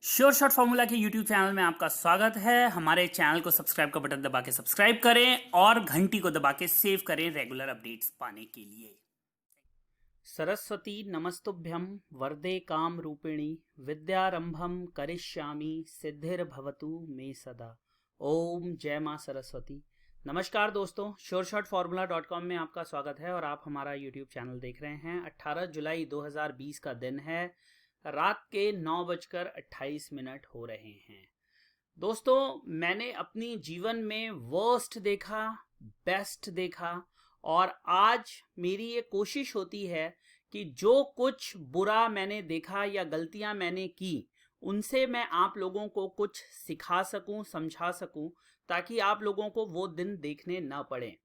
Sure shot formula के YouTube channel में आपका स्वागत है। हमारे चैनल को सब्सक्राइब का बटन दबा के सब्सक्राइब करें और घंटी को दबा के सेव करें रेगुलर अपडेट्स पाने के लिए। सरस्वती नमस्तुभ्यं वरदे काम रूपिणी विद्यारंभम करिष्यामि सिद्धिर्भवतु मे सदा। ओम जय मां सरस्वती। नमस्कार दोस्तों, sureshotformula.com में आपका स्वागत है और आप हमारा यूट्यूब चैनल देख रहे हैं। 18 जुलाई 2020 का दिन है, रात के 9:28 हो रहे हैं। दोस्तों, मैंने अपनी जीवन में वर्स्ट देखा, बेस्ट देखा और आज मेरी ये कोशिश होती है कि जो कुछ बुरा मैंने देखा या गलतियां मैंने की उनसे मैं आप लोगों को कुछ सिखा सकूं, समझा सकूं, ताकि आप लोगों को वो दिन देखने ना पड़े।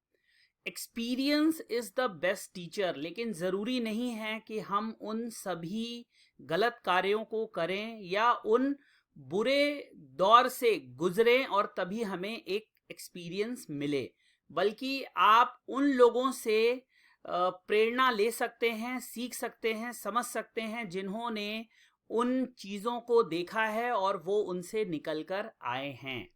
Experience is the best teacher, लेकिन ज़रूरी नहीं है कि हम उन सभी गलत कार्यों को करें या उन बुरे दौर से गुजरें और तभी हमें एक एक्सपीरियंस मिले, बल्कि आप उन लोगों से प्रेरणा ले सकते हैं, सीख सकते हैं, समझ सकते हैं जिन्होंने उन चीज़ों को देखा है और वो उनसे निकल कर आए हैं।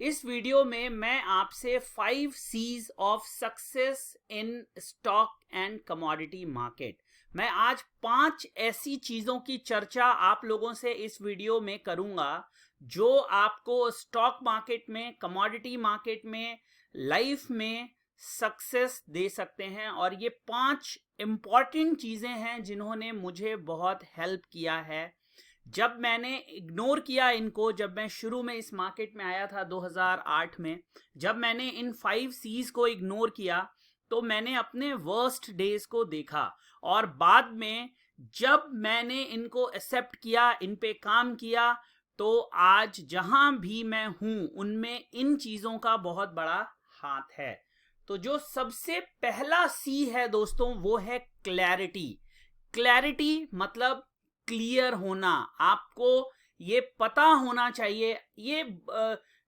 इस वीडियो में मैं आपसे 5 C's of success in stock and commodity market, मैं आज 5 ऐसी चीजों की चर्चा आप लोगों से इस वीडियो में करूंगा जो आपको स्टॉक मार्केट में, कमोडिटी मार्केट में, लाइफ में सक्सेस दे सकते हैं। और ये 5 इंपॉर्टेंट चीजें हैं जिन्होंने मुझे बहुत हेल्प किया है। जब मैंने इग्नोर किया इनको, जब मैं शुरू में इस मार्केट में आया था 2008 में, जब मैंने इन 5 C's को इग्नोर किया तो मैंने अपने वर्स्ट डेज को देखा और बाद में जब मैंने इनको एक्सेप्ट किया, इन पे काम किया, तो आज जहां भी मैं हूं उनमें इन चीजों का बहुत बड़ा हाथ है। तो जो सबसे पहला C है दोस्तों, वो है क्लैरिटी। क्लैरिटी मतलब क्लियर होना। आपको ये पता होना चाहिए। ये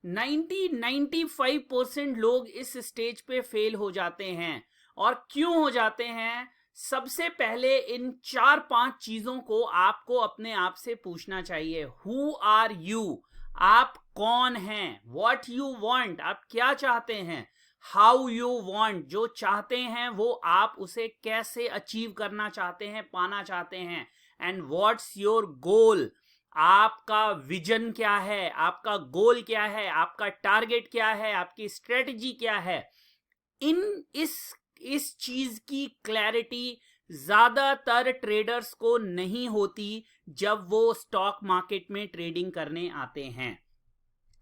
90-95% लोग इस स्टेज पे फेल हो जाते हैं। और क्यों हो जाते हैं? सबसे पहले इन 4-5 चीजों को आपको अपने आप से पूछना चाहिए। Who are you? आप कौन हैं? What you want? आप क्या चाहते हैं? How you want? जो चाहते हैं वो आप उसे कैसे अचीव करना चाहते हैं, पाना चाहते हैं। And what's your goal? आपका विजन क्या है, आपका गोल क्या है, आपका टारगेट क्या है, आपकी स्ट्रेटजी क्या है? इस चीज की क्लैरिटी ज्यादातर ट्रेडर्स को नहीं होती जब वो स्टॉक मार्केट में ट्रेडिंग करने आते हैं।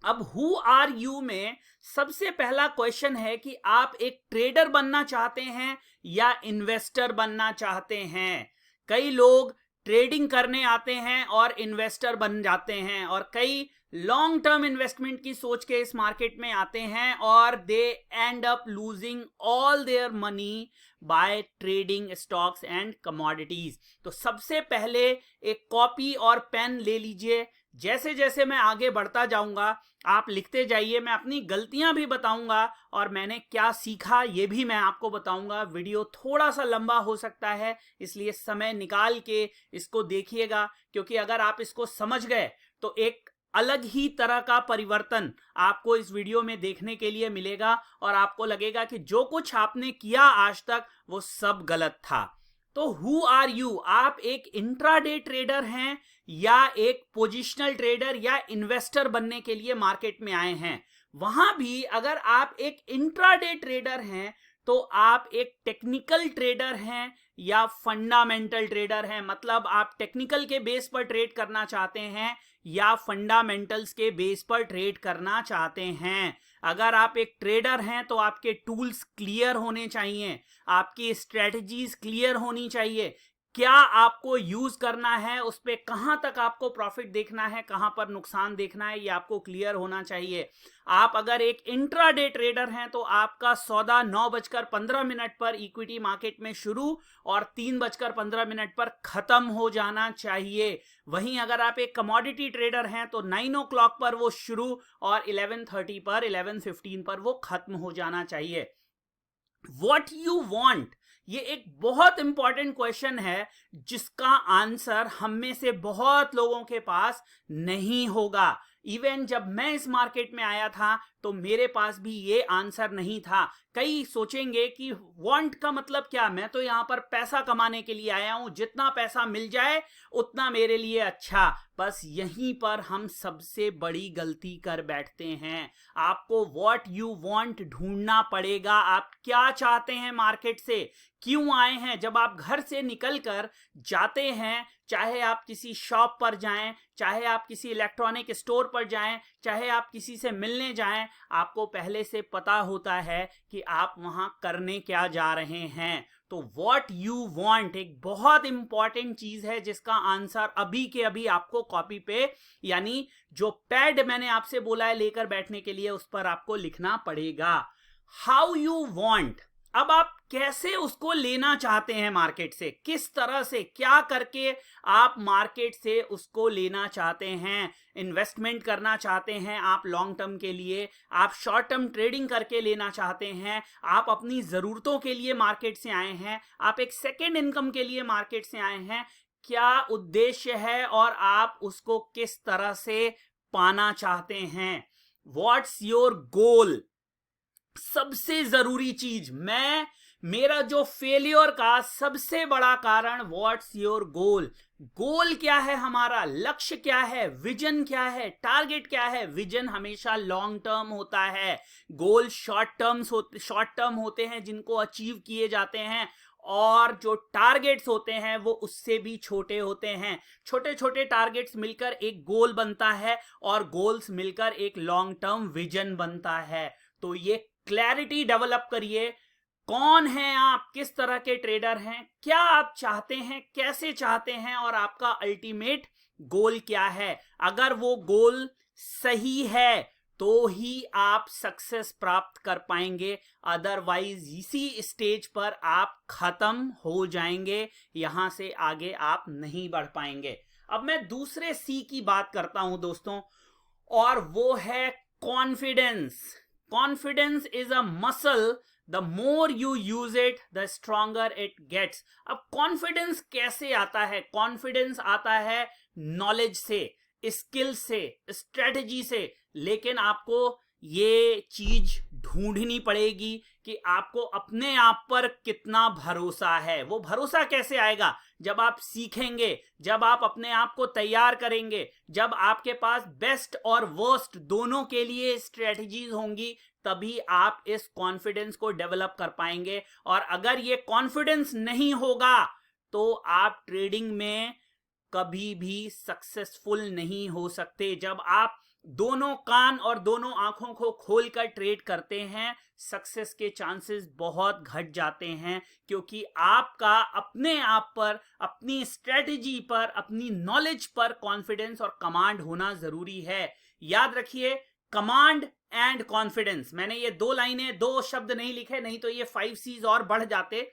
अब हु आर यू में सबसे पहला क्वेश्चन है कि आप एक ट्रेडर बनना चाहते हैं या इन्वेस्टर बनना चाहते हैं। कई लोग ट्रेडिंग करने आते हैं और इन्वेस्टर बन जाते हैं और कई लॉन्ग टर्म इन्वेस्टमेंट की सोच के इस मार्केट में आते हैं और they end up losing all their money by trading stocks and commodities. तो सबसे पहले एक कॉपी और पेन ले लीजिए। जैसे जैसे मैं आगे बढ़ता जाऊंगा आप लिखते जाइए। मैं अपनी गलतियां भी बताऊंगा और मैंने क्या सीखा ये भी मैं आपको बताऊंगा। वीडियो थोड़ा सा लंबा हो सकता है, इसलिए समय निकाल के इसको देखिएगा, क्योंकि अगर आप इसको समझ गए तो एक अलग ही तरह का परिवर्तन आपको इस वीडियो में देखने के लिए मिलेगा और आपको लगेगा कि जो कुछ आपने किया आज तक वो सब गलत था। तो हु आर यू? आप एक इंट्राडे ट्रेडर हैं या एक पोजिशनल ट्रेडर या इन्वेस्टर बनने के लिए मार्केट में आए हैं? वहां भी अगर आप एक इंट्राडे ट्रेडर हैं तो आप एक टेक्निकल ट्रेडर हैं या फंडामेंटल ट्रेडर हैं। मतलब आप टेक्निकल के बेस पर ट्रेड करना चाहते हैं या फंडामेंटल्स के बेस पर ट्रेड करना चाहते हैं। अगर आप एक ट्रेडर हैं तो आपके टूल्स क्लियर होने चाहिए, आपकी स्ट्रेटजीज क्लियर होनी चाहिए। क्या आपको यूज करना है, उस पे कहां तक आपको प्रॉफिट देखना है, कहां पर नुकसान देखना है, ये आपको क्लियर होना चाहिए। आप अगर एक इंट्राडे ट्रेडर हैं तो आपका सौदा 9:15 पर इक्विटी मार्केट में शुरू और 3:15 पर खत्म हो जाना चाहिए। वहीं अगर आप एक कमोडिटी ट्रेडर हैं तो 9 o'clock पर वो शुरू और 11:30 पर, 11:15 पर वो खत्म हो जाना चाहिए। व्हाट यू वांट, ये एक बहुत इंपॉर्टेंट क्वेश्चन है जिसका आंसर हम में से बहुत लोगों के पास नहीं होगा। इवन जब मैं इस मार्केट में आया था तो मेरे पास भी ये आंसर नहीं था। कई सोचेंगे कि वांट का मतलब क्या, मैं तो यहां पर पैसा कमाने के लिए आया हूं, जितना पैसा मिल जाए उतना मेरे लिए अच्छा। बस यहीं पर हम सबसे बड़ी गलती कर बैठते हैं। आपको व्हाट यू वांट ढूंढना पड़ेगा। आप क्या चाहते हैं मार्केट से, क्यों आए हैं। जब आप घर से निकलकर जाते हैं, चाहे आप किसी शॉप पर जाएं, चाहे आप किसी इलेक्ट्रॉनिक स्टोर पर जाएं, चाहे आप किसी से मिलने जाएं, आपको पहले से पता होता है कि आप वहां करने क्या जा रहे हैं। तो व्हाट यू वांट एक बहुत इंपॉर्टेंट चीज है जिसका आंसर अभी के अभी आपको कॉपी पे, यानी जो पैड मैंने आपसे बोला है लेकर बैठने के लिए, उस पर आपको लिखना पड़ेगा। हाउ यू वांट, अब आप कैसे उसको लेना चाहते हैं मार्केट से, किस तरह से, क्या करके आप मार्केट से उसको लेना चाहते हैं। इन्वेस्टमेंट करना चाहते हैं आप लॉन्ग टर्म के लिए, आप शॉर्ट टर्म ट्रेडिंग करके लेना चाहते हैं, आप अपनी जरूरतों के लिए मार्केट से आए हैं, आप एक सेकेंड इनकम के लिए मार्केट से आए हैं, क्या उद्देश्य है और आप उसको किस तरह से पाना चाहते हैं। What's your goal. सबसे जरूरी चीज, मेरा जो फेलियर का सबसे बड़ा कारण, व्हाट्स योर गोल। गोल क्या है हमारा, लक्ष्य क्या है, विजन क्या है, टारगेट क्या है। विजन हमेशा लॉन्ग टर्म होता है, गोल शॉर्ट टर्म होते हैं जिनको अचीव किए जाते हैं, और जो टारगेट्स होते हैं वो उससे भी छोटे होते हैं। छोटे छोटे टारगेट्स मिलकर एक गोल बनता है और गोल्स मिलकर एक लॉन्ग टर्म विजन बनता है। तो ये क्लैरिटी डेवलप करिए। कौन हैं आप, किस तरह के ट्रेडर हैं, क्या आप चाहते हैं, कैसे चाहते हैं, और आपका अल्टीमेट गोल क्या है। अगर वो गोल सही है तो ही आप सक्सेस प्राप्त कर पाएंगे, अदरवाइज इसी स्टेज पर आप खत्म हो जाएंगे, यहां से आगे आप नहीं बढ़ पाएंगे। अब मैं दूसरे सी की बात करता हूं दोस्तों, और वो है confidence. Confidence is a muscle, the more you use it the stronger it gets. अब कॉन्फिडेंस कैसे आता है, कॉन्फिडेंस आता है नॉलेज से, स्किल से, स्ट्रेटजी से, लेकिन आपको ये चीज ढूंढनी पड़ेगी कि आपको अपने आप पर कितना भरोसा है। वो भरोसा कैसे आएगा, जब आप सीखेंगे, जब आप अपने आप को तैयार करेंगे, जब आपके पास बेस्ट और वर्स्ट दोनों के लिए स्ट्रेटजीज होंगी, तभी आप इस कॉन्फिडेंस को डेवलप कर पाएंगे। और अगर ये कॉन्फिडेंस नहीं होगा तो आप ट्रेडिंग में कभी भी सक्सेसफुल नहीं हो सकते। जब आप दोनों कान और दोनों आंखों को खोलकर ट्रेड करते हैं, सक्सेस के चांसेस बहुत घट जाते हैं, क्योंकि आपका अपने आप पर, अपनी स्ट्रेटजी पर, अपनी नॉलेज पर कॉन्फिडेंस और कमांड होना जरूरी है। याद रखिए, कमांड एंड कॉन्फिडेंस। मैंने ये दो लाइनें, दो शब्द नहीं लिखे, नहीं तो ये 5 C's और बढ़ जाते।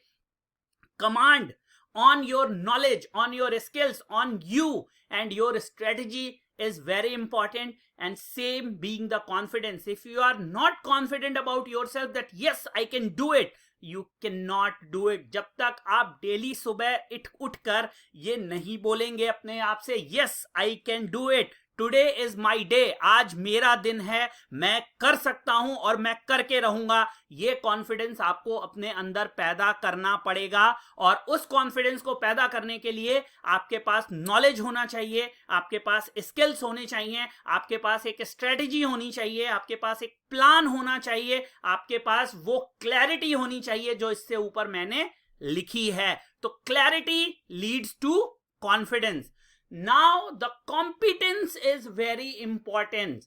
Command on your knowledge, on your skills, on you and your strategy is very important, and same being the confidence. If you are not confident about yourself that yes I can do it, you cannot do it. जब तक आप daily सुबह उठकर ये नहीं बोलेंगे अपने आप से yes I can do it, today is my day, आज मेरा दिन है, मैं कर सकता हूं और मैं करके रहूंगा, ये कॉन्फिडेंस आपको अपने अंदर पैदा करना पड़ेगा। और उस कॉन्फिडेंस को पैदा करने के लिए आपके पास नॉलेज होना चाहिए, आपके पास स्किल्स होने चाहिए, आपके पास एक स्ट्रेटजी होनी चाहिए, आपके पास एक प्लान होना चाहिए, आपके पास वो क्लैरिटी होनी चाहिए जो इससे ऊपर मैंने लिखी है। तो clarity leads to confidence. Now the competence is very important.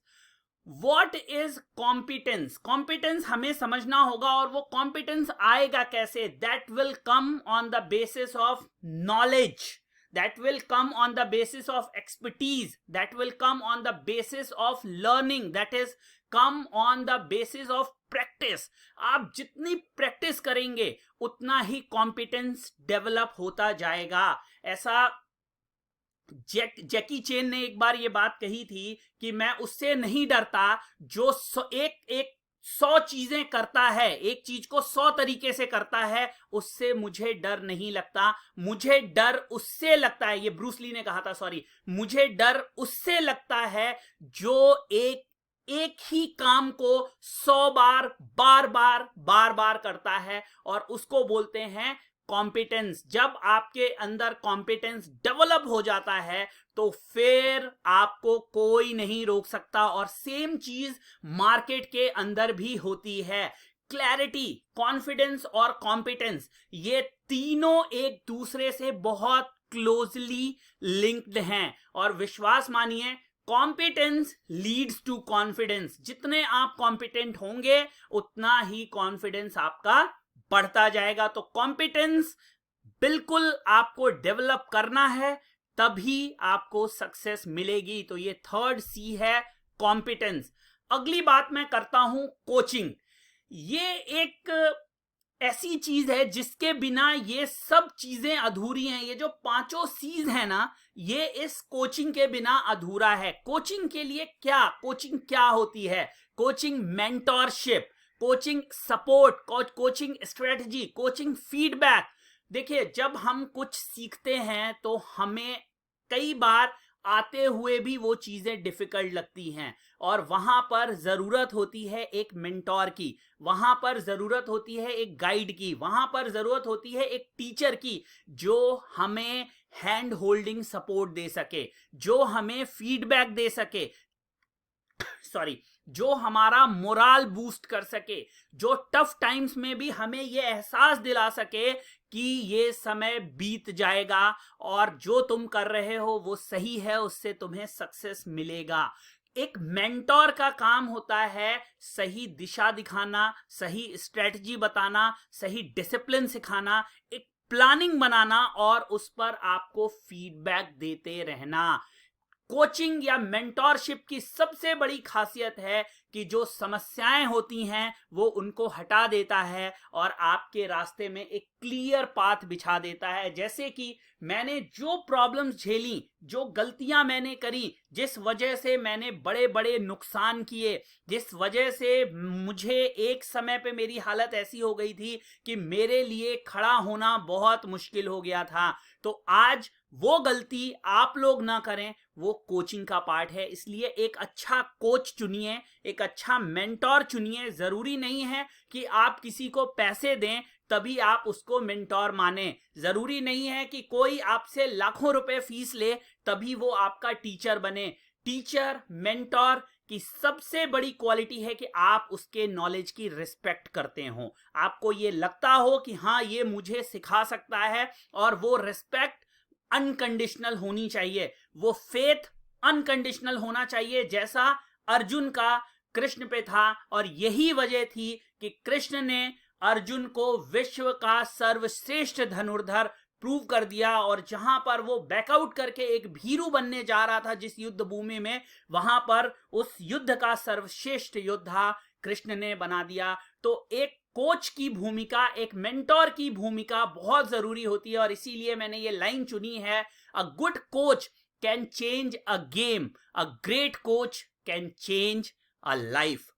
What is competence? Competence हमें समझना होगा, और वो competence आएगा कैसे? That will come on the basis of knowledge. That will come on the basis of expertise. That will come on the basis of learning. That is come on the basis of practice. आप जितनी practice करेंगे उतना ही competence develop होता जाएगा। ऐसा जैकी chain ने एक बार ये बात कही थी कि मैं उससे नहीं डरता जो एक 100 चीजें करता है, एक चीज को 100 तरीके से करता है, उससे मुझे डर नहीं लगता। मुझे डर उससे लगता है, ये ब्रूस ली ने कहा था, सॉरी, मुझे डर उससे लगता है जो एक ही काम को 100 बार करता है, और उसको बोलते हैं कॉम्पिटेंस। जब आपके अंदर कॉम्पिटेंस डेवलप हो जाता है तो फिर आपको कोई नहीं रोक सकता। और सेम चीज मार्केट के अंदर भी होती है। क्लैरिटी, कॉन्फिडेंस और कॉम्पिटेंस, ये तीनों एक दूसरे से बहुत क्लोजली लिंक्ड हैं। और विश्वास मानिए, कॉम्पिटेंस लीड्स टू कॉन्फिडेंस। जितने आप कॉम्पिटेंट होंगे उतना ही कॉन्फिडेंस आपका बढ़ता जाएगा। तो कॉम्पिटेंस बिल्कुल आपको डेवलप करना है, तभी आपको सक्सेस मिलेगी। तो ये थर्ड सी है, कॉम्पिटेंस। अगली बात मैं करता हूं कोचिंग। ये एक ऐसी चीज है जिसके बिना ये सब चीजें अधूरी हैं। ये जो पांचों सीज है ना, ये इस कोचिंग के बिना अधूरा है। कोचिंग के लिए क्या, कोचिंग क्या होती है? Coaching mentorship, coaching support, coaching strategy, coaching feedback. देखिए, जब हम कुछ सीखते हैं तो हमें कई बार आते हुए भी वो चीजें डिफिकल्ट लगती हैं, और वहां पर जरूरत होती है एक मेंटोर की, वहां पर जरूरत होती है एक गाइड की, वहां पर जरूरत होती है एक टीचर की, जो हमें हैंड होल्डिंग सपोर्ट दे सके, जो हमें फीडबैक दे सके, सॉरी, जो हमारा मोराल बूस्ट कर सके, जो टफ टाइम्स में भी हमें ये एहसास दिला सके कि ये समय बीत जाएगा और जो तुम कर रहे हो वो सही है, उससे तुम्हें सक्सेस मिलेगा। एक मेंटोर का काम होता है सही दिशा दिखाना, सही स्ट्रेटजी बताना, सही डिसिप्लिन सिखाना, एक प्लानिंग बनाना और उस पर आपको फीडबैक देते रहना। कोचिंग या मेंटोरशिप की सबसे बड़ी खासियत है कि जो समस्याएं होती हैं वो उनको हटा देता है और आपके रास्ते में एक क्लियर पाथ बिछा देता है। जैसे कि मैंने जो प्रॉब्लम्स झेली, जो गलतियां मैंने करी, जिस वजह से मैंने बड़े बड़े नुकसान किए, जिस वजह से मुझे एक समय पे मेरी हालत ऐसी हो गई थी कि मेरे लिए खड़ा होना बहुत मुश्किल हो गया था, तो आज वो गलती आप लोग ना करें, वो कोचिंग का पार्ट है। इसलिए एक अच्छा कोच चुनिए, एक अच्छा मेंटोर चुनिए। जरूरी नहीं है कि आप किसी को पैसे दें तभी आप उसको मेंटोर माने, जरूरी नहीं है कि कोई आपसे लाखों रुपए फीस ले तभी वो आपका टीचर बने। टीचर, मेंटोर की सबसे बड़ी क्वालिटी है कि आप उसके नॉलेज की रिस्पेक्ट करते हो, आपको ये लगता हो कि हाँ, ये मुझे सिखा सकता है, और वो रिस्पेक्ट अनकंडीशनल होनी चाहिए, वो फेथ अनकंडीशनल होना चाहिए, जैसा अर्जुन का कृष्ण पे था। और यही वजह थी कि कृष्ण ने अर्जुन को विश्व का सर्वश्रेष्ठ धनुर्धर प्रूव कर दिया, और जहां पर वो बैकआउट करके एक भीरू बनने जा रहा था जिस युद्ध भूमि में, वहां पर उस युद्ध का सर्वश्रेष्ठ योद्धा कृष्ण ने बना दिया। तो एक कोच की भूमिका, एक मेंटोर की भूमिका बहुत जरूरी होती है, और इसीलिए मैंने ये लाइन चुनी है, a good coach can change a game, a great coach can change a life.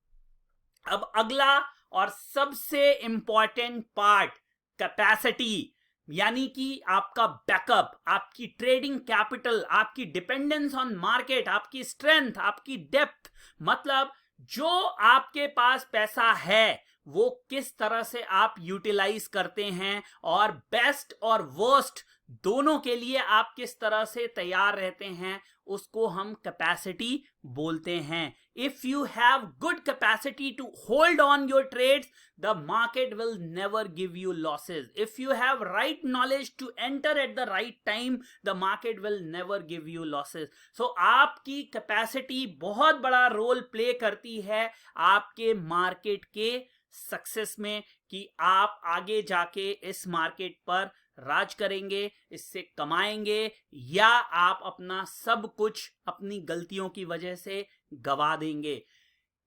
अब अगला और सबसे इंपॉर्टेंट पार्ट, कैपेसिटी, यानी कि आपका बैकअप, आपकी ट्रेडिंग कैपिटल, आपकी डिपेंडेंस ऑन मार्केट, आपकी स्ट्रेंथ, आपकी डेप्थ। मतलब जो आपके पास पैसा है वो किस तरह से आप यूटिलाइज करते हैं, और बेस्ट और वर्स्ट दोनों के लिए आप किस तरह से तैयार रहते हैं, उसको हम कैपेसिटी बोलते हैं। If you have good capacity to hold on your trades, the market will never give you losses. If you have right knowledge to enter at the right time, the market will never give you losses. So आपकी capacity बहुत बड़ा role play करती है आपके market के success में, कि आप आगे जाके इस मार्केट पर राज करेंगे, इससे कमाएंगे, या आप अपना सब कुछ अपनी गलतियों की वजह से गवा देंगे।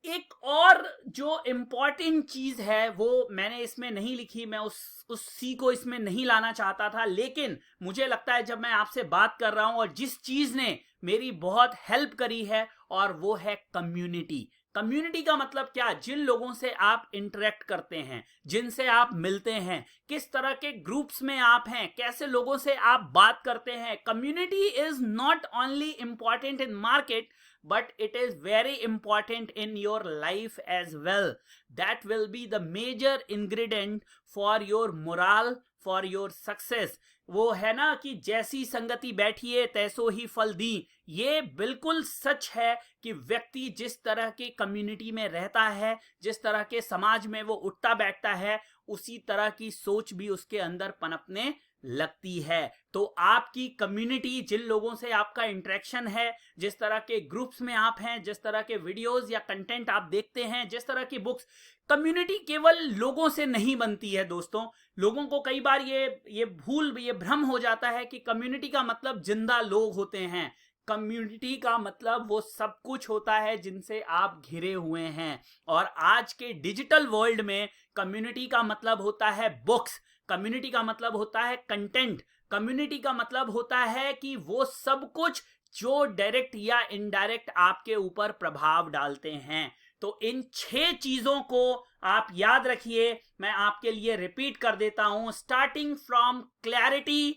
एक और जो इंपॉर्टेंट चीज है वो मैंने इसमें नहीं लिखी, मैं उस सी को इसमें नहीं लाना चाहता था, लेकिन मुझे लगता है जब मैं आपसे बात कर रहा हूं और जिस चीज ने मेरी बहुत हेल्प करी है और वो है कम्युनिटी। कम्युनिटी का मतलब क्या? जिन लोगों से आप इंटरेक्ट करते हैं, जिनसे आप मिलते हैं, किस तरह के ग्रुप्स में आप हैं, कैसे लोगों से आप बात करते हैं। Community is not only important in market, but it is very important in your life as well. That will be the major ingredient for your morale, for your success. वो है ना कि जैसी संगति बैठिए तैसो ही फल दी। ये बिल्कुल सच है कि व्यक्ति जिस तरह की कम्युनिटी में रहता है, जिस तरह के समाज में वो उठता बैठता है, उसी तरह की सोच भी उसके अंदर पनपने लगती है। तो आपकी कम्युनिटी, जिन लोगों से आपका इंटरेक्शन है, जिस तरह के ग्रुप्स में आप हैं, जिस तरह के वीडियोस या कंटेंट आप देखते हैं, जिस तरह की बुक्स, कम्युनिटी केवल लोगों से नहीं बनती है दोस्तों। लोगों को कई बार ये भ्रम हो जाता है कि कम्युनिटी का मतलब जिंदा लोग होते हैं। कम्युनिटी का मतलब वो सब कुछ होता है जिनसे आप घिरे हुए हैं। और आज के डिजिटल वर्ल्ड में कम्युनिटी का मतलब होता है बुक्स, कम्युनिटी का मतलब होता है कंटेंट, कम्युनिटी का मतलब होता है कि वो सब कुछ जो डायरेक्ट या इनडायरेक्ट आपके ऊपर प्रभाव डालते हैं। तो इन 6 चीजों को आप याद रखिए। मैं आपके लिए रिपीट कर देता हूं। Starting from clarity,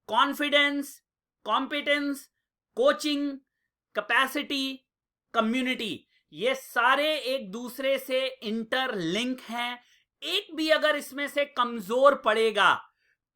confidence, competence, coaching, capacity, community, ये सारे एक दूसरे से इंटरलिंक हैं। एक भी अगर इसमें से कमजोर पड़ेगा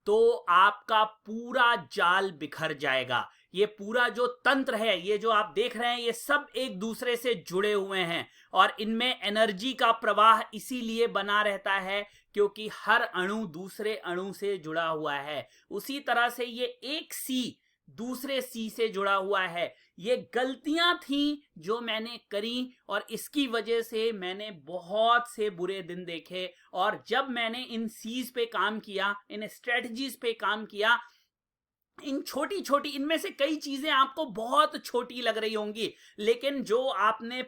तो आपका पूरा जाल बिखर जाएगा। ये पूरा जो तंत्र है, ये जो आप देख रहे हैं, ये सब एक दूसरे से जुड़े हुए हैं और इनमें एनर्जी का प्रवाह इसीलिए बना रहता है क्योंकि हर अणु दूसरे अणु से जुड़ा हुआ है। उसी तरह से ये एक सी दूसरे सी से जुड़ा हुआ है। ये गलतियां थी जो मैंने करी और इसकी वजह से मैंने बहुत से बुरे दिन देखे। और जब मैंने इन सीज पे काम किया, इन स्ट्रेटजीज पे काम किया, इन छोटी छोटी, इनमें से कई चीजें आपको बहुत छोटी लग रही होंगी, लेकिन जो आपने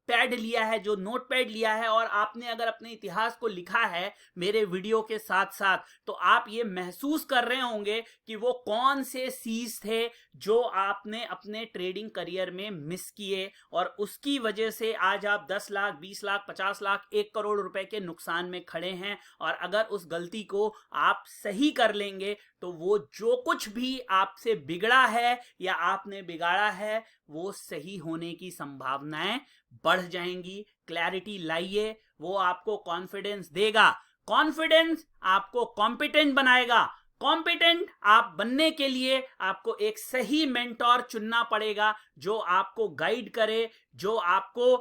पैड लिया है, जो नोट पैड लिया है और आपने अगर अपने इतिहास को लिखा है मेरे वीडियो के साथ साथ, तो आप ये महसूस कर रहे होंगे कि वो कौन से सीज थे जो आपने अपने ट्रेडिंग करियर में मिस किए और उसकी वजह से आज आप 10 लाख, 20 लाख, 50 लाख, 1 करोड़ रुपए के नुकसान में खड़े हैं। और अगर उस गलती को आप सही कर लेंगे तो वो जो कुछ भी आपसे बिगड़ा है या आपने बिगाड़ा है वो सही होने की संभावनाएं बढ़ जाएंगी। क्लैरिटी लाइए, वो आपको कॉन्फिडेंस देगा, कॉन्फिडेंस आपको कॉम्पिटेंट बनाएगा, कॉम्पिटेंट आप बनने के लिए आपको एक सही मेंटोर चुनना पड़ेगा जो आपको गाइड करे, जो आपको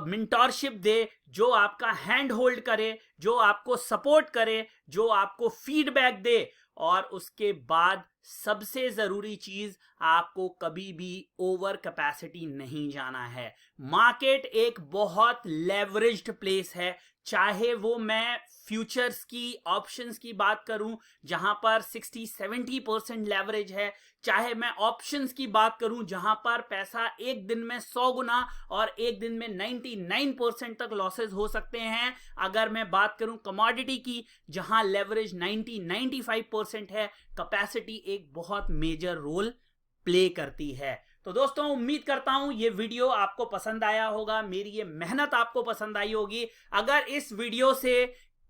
मेंटोरशिप दे, जो आपका हैंड होल्ड करे, जो आपको सपोर्ट करे, जो आपको फीडबैक दे। और उसके बाद सबसे जरूरी चीज, आपको कभी भी ओवर कैपेसिटी नहीं जाना है। मार्केट एक बहुत लेवरेज्ड प्लेस है, चाहे वो मैं फ्यूचर्स की, ऑप्शंस की बात करूं जहां पर 60-70% लेवरेज है, चाहे मैं ऑप्शंस की बात करूं जहां पर पैसा एक दिन में 100 गुना और एक दिन में 99% तक लॉसेस हो सकते हैं। अगर मैं बात करूं कमोडिटी की जहां लेवरेज 90-95% है, कैपेसिटी एक बहुत मेजर रोल प्ले करती है। तो दोस्तों, उम्मीद करता हूं ये वीडियो आपको पसंद आया होगा, मेरी ये मेहनत आपको पसंद आई होगी। अगर इस वीडियो से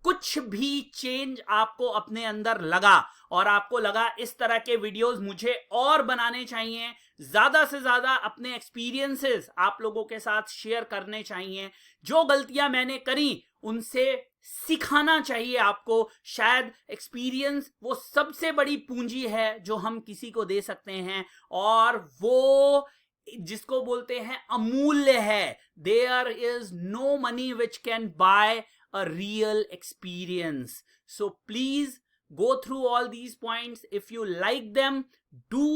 कुछ भी चेंज आपको अपने अंदर लगा और आपको लगा इस तरह के वीडियोस मुझे और बनाने चाहिए, ज्यादा से ज्यादा अपने एक्सपीरियंसेस आप लोगों के साथ शेयर करने चाहिए, जो गलतियां मैंने करी उनसे सिखाना चाहिए आपको। शायद एक्सपीरियंस वो सबसे बड़ी पूंजी है जो हम किसी को दे सकते हैं और वो जिसको बोलते हैं अमूल्य है। There is no money which can buy a real experience. So please go through all these points. If you like them, do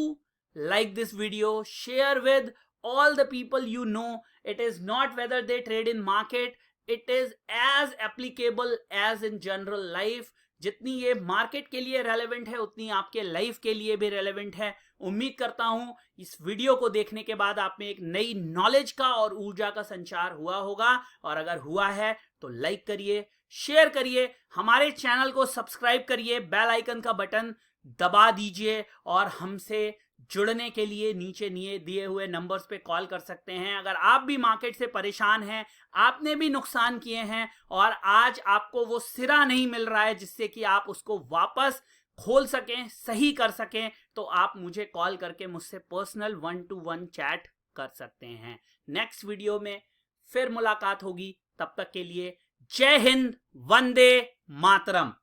like this video, share with all the people you know. It is not whether they trade in market, it is as applicable as in general life. जितनी ये market के लिए relevant है उतनी आपके life के लिए भी रेलेवेंट है। उम्मीद करता हूं इस वीडियो को देखने के बाद आप में एक नई नॉलेज का और ऊर्जा का संचार हुआ होगा, और अगर हुआ है तो लाइक करिए, शेयर करिए, हमारे चैनल को सब्सक्राइब करिए, बेल आइकन का बटन दबा दीजिए और हमसे जुड़ने के लिए नीचे दिए हुए नंबर्स पे कॉल कर सकते हैं। अगर आप भी मार्केट से परेशान हैं, आपने भी नुकसान किए हैं और आज आपको वो सिरा नहीं मिल रहा है जिससे कि आप उसको वापस खोल सकें, सही कर सकें, तो आप मुझे कॉल करके मुझसे पर्सनल 1-to-1 चैट कर सकते हैं। नेक्स्ट वीडियो में फिर मुलाकात होगी, तब तक के लिए जय हिंद, वंदे मातरम।